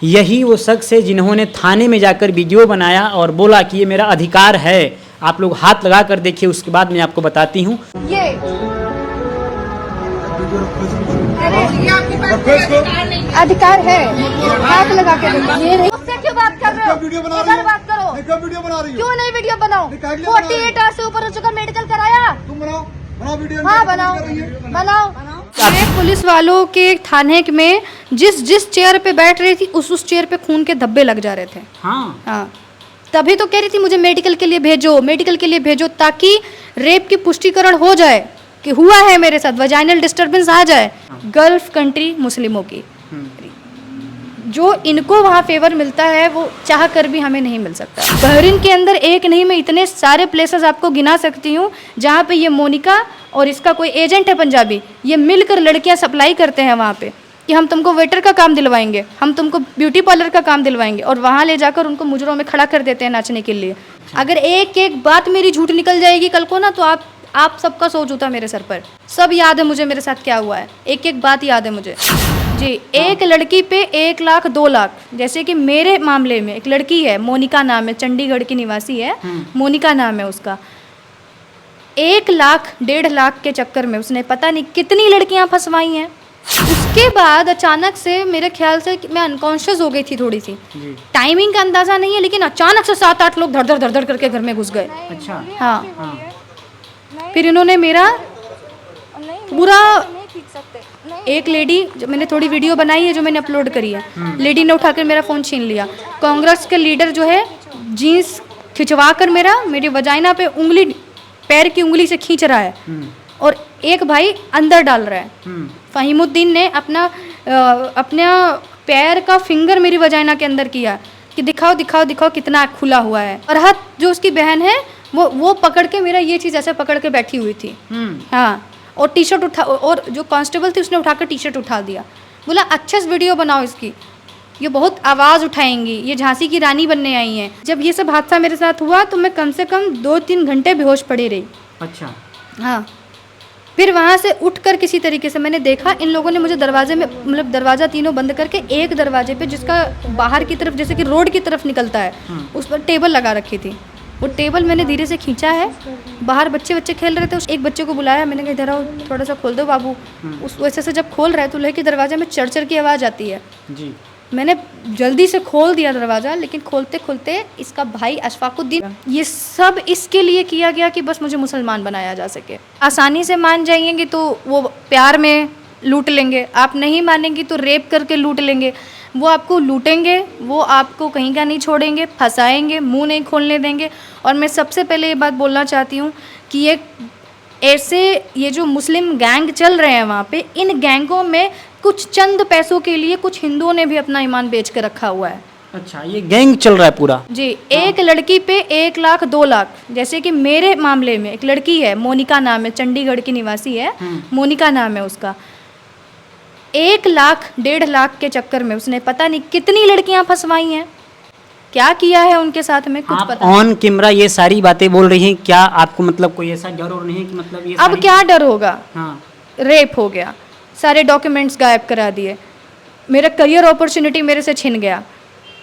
यही वो शख्स है जिन्होंने थाने में जाकर वीडियो बनाया और बोला कि ये मेरा अधिकार है। आप लोग हाथ लगा कर देखिए, उसके बाद मैं आपको बताती हूँ। ये अधिकार है, हाथ लगा के देखिए। उससे क्यों बात कर रहे हो? वीडियो बना इधर बात करो। वीडियो बना रही हो? क्यों नहीं वीडियो बनाओ? 48 आवर्स से ऊपर हो चुका, मेडिकल कराया। तुम बनाओ, बनाओ वीडियो। हाँ बनाओ, बनाओ। ये पुलिस वालों के थाने में जिस चेयर पे बैठ रही थी उस चेयर पे खून के धब्बे लग जा रहे थे। हाँ, तभी तो कह रही थी मुझे मेडिकल के लिए भेजो, ताकि रेप की पुष्टिकरण हो जाए कि हुआ है मेरे साथ, वजाइनल डिस्टर्बेंस आ जाए। गल्फ कंट्री मुस्लिमों की जो इनको वहाँ फेवर मिलता है वो चाह कर भी हमें नहीं मिल सकता। बहरीन के अंदर एक नहीं, मैं इतने सारे प्लेसेस आपको गिना सकती हूँ जहाँ पे ये मोनिका और इसका कोई एजेंट है पंजाबी, ये मिलकर लड़कियाँ सप्लाई करते हैं वहाँ पे कि हम तुमको वेटर का काम दिलवाएंगे, हम तुमको ब्यूटी पार्लर का काम दिलवाएंगे, और वहाँ ले जाकर उनको मुजरों में खड़ा कर देते हैं नाचने के लिए। अगर एक एक बात मेरी झूठ निकल जाएगी कल को ना, तो आप सबका सो जूता मेरे सर पर। सब याद है मुझे मेरे साथ क्या हुआ है, एक एक बात याद है मुझे जी। एक लड़की पे 1 लाख 2 लाख, जैसे कि मेरे मामले में एक लड़की है, मोनिका नाम है, चंडीगढ़ की निवासी है, मोनिका नाम है उसका। 1 लाख 1.5 लाख के चक्कर में उसने पता नहीं कितनी लड़कियां फंसवाई हैं। उसके बाद अचानक से मेरे ख्याल से मैं अनकॉन्शियस हो गई थी थोड़ी सी, टाइमिंग का अंदाजा नहीं है, लेकिन अचानक से 7-8 लोग धड़ धड़ करके घर में घुस गए। अच्छा। हाँ, फिर इन्होंने मेरा पूरा, एक लेडी, जो मैंने थोड़ी वीडियो बनाई है जो मैंने अपलोड करी है, लेडी ने उठाकर मेरा फ़ोन छीन लिया। कांग्रेस के लीडर जो है जीन्स खिंचवा कर मेरी वजाइना पे उंगली, पैर की उंगली से खींच रहा है, और एक भाई अंदर डाल रहा है। फ़हीमुद्दीन ने अपना पैर का फिंगर मेरी वजाइना के अंदर किया कि दिखाओ दिखाओ दिखाओ कितना खुला हुआ है। और हाथ जो उसकी बहन है वो पकड़ के मेरा ये चीज़ ऐसे पकड़ के बैठी हुई थी। हाँ, और टी शर्ट उठा, और जो कांस्टेबल थी उसने उठाकर टी शर्ट उठा दिया, बोला अच्छे से वीडियो बनाओ इसकी, ये बहुत आवाज़ उठाएंगी, ये झांसी की रानी बनने आई हैं। जब ये सब हादसा मेरे साथ हुआ तो मैं कम से कम 2-3 घंटे बेहोश पड़ी रही। अच्छा। हाँ, फिर वहाँ से उठकर किसी तरीके से मैंने देखा इन लोगों ने मुझे दरवाजे में, मतलब दरवाज़ा तीनों बंद करके, एक दरवाजे पे जिसका बाहर की तरफ जैसे कि रोड की तरफ निकलता है, उस पर टेबल लगा रखी थी। वो टेबल मैंने धीरे से खींचा है, बाहर बच्चे खेल रहे थे, उस एक बच्चे को बुलाया, मैंने कहा इधर आओ थोड़ा सा खोल दो बाबू। उस वैसे से जब खोल रहा है तो लोहे के दरवाजे में चढ़ की आवाज़ आती है जी। मैंने जल्दी से खोल दिया दरवाज़ा, लेकिन खोलते खोलते इसका भाई अशफाकुद्दीन, ये सब इसके लिए किया गया कि बस मुझे मुसलमान बनाया जा सके। आसानी से मान जाएंगे तो वो प्यार में लूट लेंगे, आप नहीं मानेंगी तो रेप करके लूट लेंगे। वो आपको लूटेंगे, वो आपको कहीं का नहीं छोड़ेंगे, फंसाएंगे, मुंह नहीं खोलने देंगे। और मैं सबसे पहले ये बात बोलना चाहती हूँ कि ये जो मुस्लिम गैंग चल रहे हैं वहाँ पे, इन गैंगों में कुछ चंद पैसों के लिए कुछ हिंदुओं ने भी अपना ईमान बेच कर रखा हुआ है। अच्छा, ये गैंग चल रहा है पूरा जी। एक लड़की पे 1 लाख 2 लाख, जैसे कि मेरे मामले में एक लड़की है, मोनिका नाम है, चंडीगढ़ की निवासी है, मोनिका नाम है उसका। 1 लाख 1.5 लाख के चक्कर में उसने पता नहीं कितनी लड़कियां फंसवाई हैं। क्या किया है उनके साथ में कुछ पता नहीं। ऑन कैमरा ये सारी बातें बोल रही हैं, क्या आपको मतलब कोई ऐसा डर और नहीं है कि मतलब ये अब क्या डर होगा? हाँ। रेप हो गया, सारे डॉक्यूमेंट्स गायब करा दिए, मेरा करियर अपॉर्चुनिटी मेरे से छिन गया।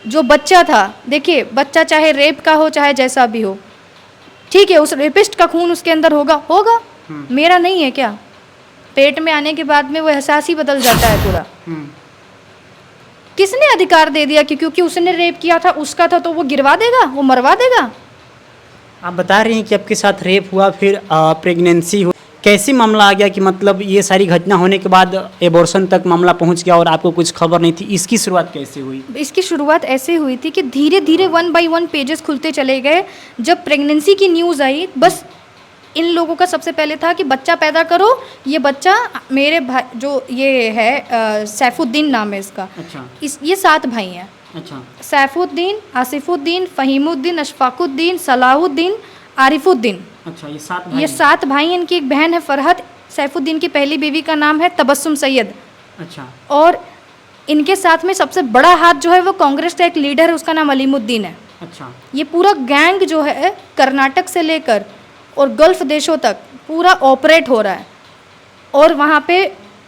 जो बच्चा था, देखिए बच्चा चाहे रेप का हो चाहे जैसा भी हो, ठीक है, उस रेपिस्ट का खून उसके अंदर होगा, मेरा नहीं है क्या? पेट में आने के बाद में वो एहसास ही बदल जाता है पूरा। किसने अधिकार दे दिया कि क्योंकि उसने रेप किया था, उसका था, तो वो गिरवा देगा, वो मरवा देगा? आप बता रही हैं कि आपके साथ रेप हुआ, फिर प्रेगनेंसी हुई, कैसे मामला आ गया कि मतलब ये सारी घटना होने के बाद एबॉर्शन तक मामला पहुंच गया और आपको कुछ खबर नहीं थी? इसकी शुरुआत कैसे हुई? इसकी शुरुआत ऐसे हुई थी कि धीरे धीरे 1 by 1 पेजेस खुलते चले गए। जब प्रेगनेंसी की न्यूज़ आई, बस इन लोगों का सबसे पहले था कि बच्चा पैदा करो, ये बच्चा मेरे भाई, जो ये है सैफुद्दीन नाम है इसका। अच्छा। ये 7 भाई हैं। अच्छा। सैफुद्दीन, आसिफुद्दीन, फ़हीमुद्दीन, अशफाकुद्दीन, सलाहुद्दीन, आरिफुद्दीन। अच्छा, ये 7 भाई। इनकी एक बहन है फरहत। सैफुद्दीन की पहली बीवी का नाम है तबस्सुम सैयद। अच्छा। और इनके साथ में सबसे बड़ा हाथ जो है वो कांग्रेस का एक लीडर है, उसका नाम अलीमुद्दीन है। अच्छा। ये पूरा गैंग जो है कर्नाटक से लेकर और गल्फ़ देशों तक पूरा ऑपरेट हो रहा है। और वहाँ पे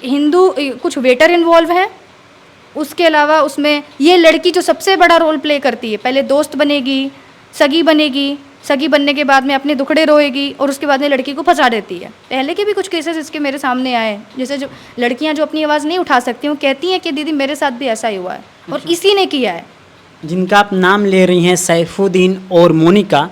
हिंदू कुछ वेटर इन्वॉल्व हैं, उसके अलावा उसमें ये लड़की जो सबसे बड़ा रोल प्ले करती है, पहले दोस्त बनेगी, सगी बनने के बाद में अपने दुखड़े रोएगी और उसके बाद में लड़की को फंसा देती है। पहले के भी कुछ केसेस इसके मेरे सामने आए, जैसे जो लड़कियां जो अपनी आवाज़ नहीं उठा सकती हैं, कहती हैं कि दीदी मेरे साथ भी ऐसा ही हुआ है और इसी ने किया है। जिनका आप नाम ले रही हैं सैफुद्दीन और मोनिका,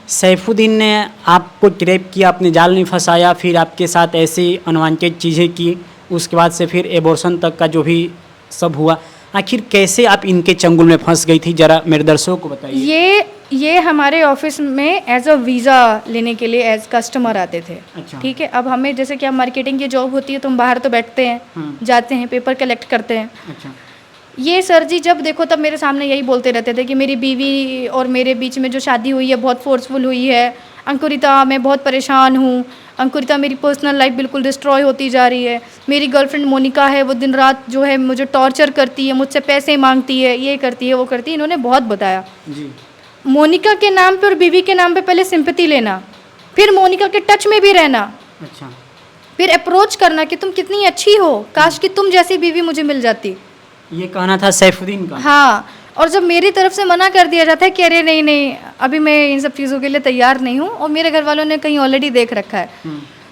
सैफुद्दीन ने आपको रेप किया, अपने जाल में फंसाया, फिर आपके साथ ऐसी अनवांटेड चीज़ें की, उसके बाद से फिर एबॉर्शन तक का जो भी सब हुआ, आखिर कैसे आप इनके चंगुल में फंस गई थी, जरा मेरे दर्शकों को बताइए। ये हमारे ऑफिस में एज अ वीज़ा लेने के लिए एज कस्टमर आते थे। अच्छा। ठीक है, अब हमें जैसे कि अब मार्केटिंग की जॉब होती है तो हम बाहर तो बैठते हैं, जाते हैं, पेपर कलेक्ट करते हैं। अच्छा। ये सर जी जब देखो तब मेरे सामने यही बोलते रहते थे कि मेरी बीवी और मेरे बीच में जो शादी हुई है बहुत फोर्सफुल हुई है, अंकुरिता मैं बहुत परेशान हूँ, अंकुरिता मेरी पर्सनल लाइफ बिल्कुल डिस्ट्रॉय होती जा रही है, मेरी गर्लफ्रेंड मोनिका है वो दिन रात जो है मुझे टॉर्चर करती है, मुझसे पैसे मांगती है, ये करती है वो करती है, इन्होंने बहुत बताया जी। मोनिका के नाम पे और बीवी के नाम पे पहले सिंपैथी लेना, फिर मोनिका के टच में भी रहना, अच्छा, फिर अप्रोच करना कि तुम कितनी अच्छी हो, काश कि तुम जैसी बीवी मुझे मिल जाती, ये कहना था सैफुद्दीन का। हाँ। और जब मेरी तरफ से मना कर दिया जाता है कि अरे नहीं नहीं अभी मैं इन सब चीज़ों के लिए तैयार नहीं हूँ और मेरे घर वालों ने कहीं ऑलरेडी देख रखा है,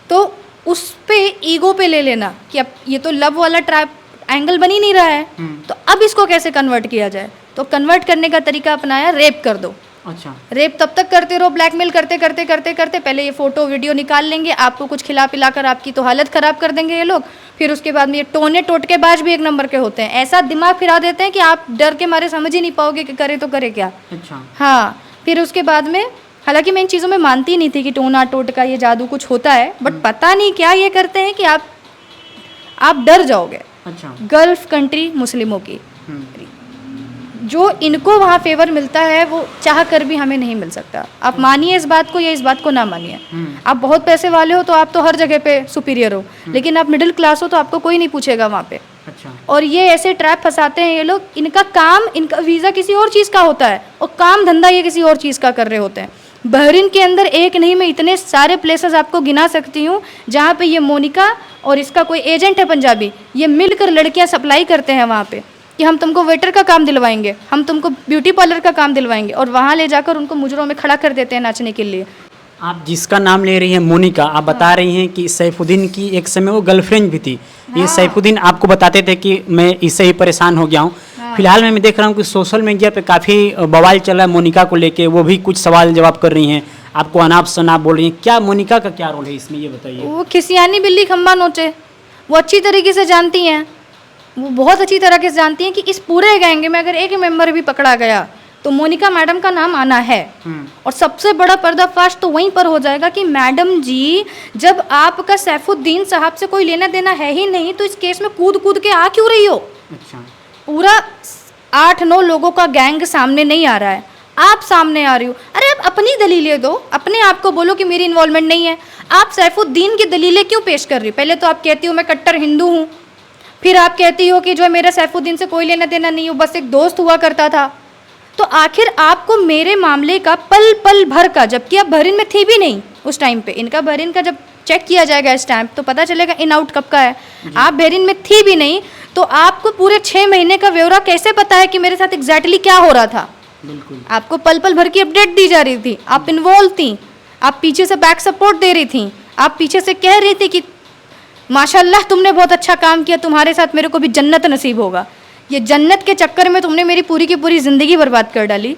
तो उस पे ईगो पे ले लेना कि अब ये तो लव वाला ट्रैप एंगल बन ही नहीं रहा है, तो अब इसको कैसे कन्वर्ट किया जाए, तो कन्वर्ट करने का तरीका अपनाया, रेप कर दो। अच्छा। रेप तब तक करते रहो, ब्लैकमेल करते करते करते करते पहले ये फोटो वीडियो निकाल लेंगे, आपको कुछ खिला पिलाकर आपकी तो हालत ख़राब कर देंगे ये लोग, फिर उसके बाद में ये टोने टोटकेबाज भी एक नंबर के होते हैं, ऐसा दिमाग फिरा देते हैं कि आप डर के मारे समझ ही नहीं पाओगे कि करे तो करे क्या। अच्छा। हाँ, फिर उसके बाद में हालांकि मैं इन चीज़ों में मानती नहीं थी कि टोना टोटका ये जादू कुछ होता है, बट पता नहीं क्या ये करते हैं कि आप डर जाओगे। अच्छा। गल्फ कंट्री मुस्लिमों की जो इनको वहाँ फेवर मिलता है वो चाह कर भी हमें नहीं मिल सकता। आप मानिए इस बात को या इस बात को ना मानिए, आप बहुत पैसे वाले हो तो आप तो हर जगह पे सुपीरियर हो, लेकिन आप मिडिल क्लास हो तो आपको कोई नहीं पूछेगा वहाँ पे। अच्छा। और ये ऐसे ट्रैप फंसाते हैं ये लोग, इनका काम, इनका वीज़ा किसी और चीज़ का होता है और काम धंधा ये किसी और चीज़ का कर रहे होते हैं। बहरीन के अंदर एक नहीं मैं इतने सारे प्लेसेस आपको गिना सकती हूँ जहाँ पे ये मोनिका और इसका कोई एजेंट है पंजाबी, ये मिलकर लड़कियाँ सप्लाई करते हैं वहाँ पे कि हम तुमको वेटर का काम दिलवाएंगे, हम तुमको ब्यूटी पार्लर का काम दिलवाएंगे, और वहाँ ले जाकर उनको मुजरों में खड़ा कर देते हैं नाचने के लिए। आप जिसका नाम ले रही हैं मोनिका, आप बता रही हैं कि सैफुद्दीन की एक समय वो गर्लफ्रेंड भी थी। ये सैफुद्दीन आपको बताते थे कि मैं इससे ही परेशान हो गया हूँ। फिलहाल मैं देख रहा हूँ कि सोशल मीडिया पे काफ़ी बवाल चल रहा है मोनिका को लेके, वो भी कुछ सवाल जवाब कर रही हैं, आपको अनाप शनाप बोल रही हैं। क्या मोनिका का क्या रोल है इसमें, ये बताइए। वो खिसियानी बिल्ली खम्बा नोचे, वो अच्छी तरीके से जानती हैं, वो बहुत अच्छी तरह से जानती हैं कि इस पूरे गैंग में अगर एक मेंबर भी पकड़ा गया तो मोनिका मैडम का नाम आना है। और सबसे बड़ा पर्दाफाश तो वहीं पर हो जाएगा कि मैडम जी जब आपका सैफुद्दीन साहब से कोई लेना देना है ही नहीं तो इस केस में कूद कूद के आ क्यों रही हो। अच्छा। पूरा 8-9 लोगों का गैंग सामने नहीं आ रहा है, आप सामने आ रही हो। अरे आप अपनी दलीलें दो, अपने आप को बोलो कि मेरी इन्वॉल्वमेंट नहीं है। आप सैफुद्दीन की दलीलें क्यों पेश कर रही हो? पहले तो आप कहती हो मैं कट्टर हिंदू हूँ, फिर आप कहती हो कि जो मेरा सैफुद्दीन से कोई लेना देना नहीं हो, बस एक दोस्त हुआ करता था। तो आखिर आपको मेरे मामले का पल पल भर का, जबकि आप बहरीन में थी भी नहीं उस टाइम पे, इनका बहरीन का जब चेक किया जाएगा स्टैंप तो पता चलेगा इन आउट कब का है। आप बहरीन में थी भी नहीं तो आपको पूरे 6 महीने का ब्यौरा कैसे पता है कि मेरे साथ एग्जैक्टली क्या हो रहा था। बिल्कुल। आपको पल पल भर की अपडेट दी जा रही थी, आप इन्वॉल्व थी, आप पीछे से बैक सपोर्ट दे रही थी, आप पीछे से कह रही थी कि माशाल्लाह तुमने बहुत अच्छा काम किया, तुम्हारे साथ मेरे को भी जन्नत नसीब होगा। ये जन्नत के चक्कर में तुमने मेरी पूरी की पूरी ज़िंदगी बर्बाद कर डाली।